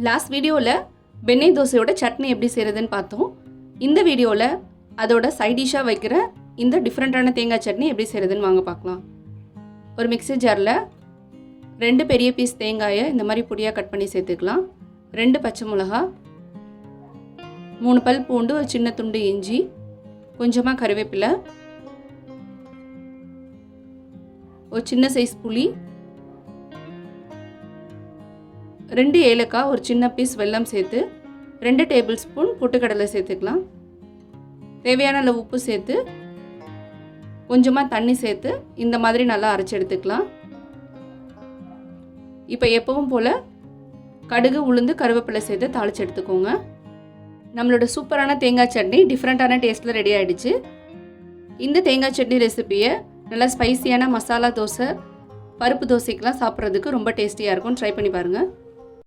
Last வீடியோவில் வெண்ணெய் தோசையோட சட்னி எப்படி செய்கிறதுன்னு பார்த்தோம். இந்த வீடியோவில் அதோட சைட் டிஷ்ஷாக வைக்கிற இந்த டிஃப்ரெண்ட்டான தேங்காய் சட்னி எப்படி செய்கிறதுன்னு வாங்க பார்க்கலாம். ஒரு மிக்ஸி ஜாரில் 2 பெரிய பீஸ் தேங்காயை இந்த மாதிரி பொடியாக கட் பண்ணி சேர்த்துக்கலாம். 2 பச்சை மிளகா, 3 பல் பூண்டு, ஒரு சின்ன துண்டு இஞ்சி, கொஞ்சமாக கருவேப்பிலை, ஒரு சின்ன சைஸ் புளி, 2 ஏலக்காய், ஒரு சின்ன பீஸ் வெல்லம் சேர்த்து 2 டேபிள் ஸ்பூன் பொட்டுக்கடலை சேர்த்துக்கலாம். தேவையான அளவு உப்பு சேர்த்து கொஞ்சமாக தண்ணி சேர்த்து இந்த மாதிரி நல்லா அரைச்சி எடுத்துக்கலாம். இப்போ எப்பவும் போல் கடுகு, உளுந்து, கருவேப்பிலை சேர்த்து தாளித்து எடுத்துக்கோங்க. நம்மளோட சூப்பரான தேங்காய் சட்னி டிஃப்ரெண்ட்டான டேஸ்ட்டில் ரெடி ஆகிடுச்சு. இந்த தேங்காய் சட்னி ரெசிபியை நல்லா ஸ்பைசியான மசாலா தோசை, பருப்பு தோசைக்கெலாம் சாப்பிட்றதுக்கு ரொம்ப டேஸ்டியாக இருக்கும். ட்ரை பண்ணி பாருங்கள்.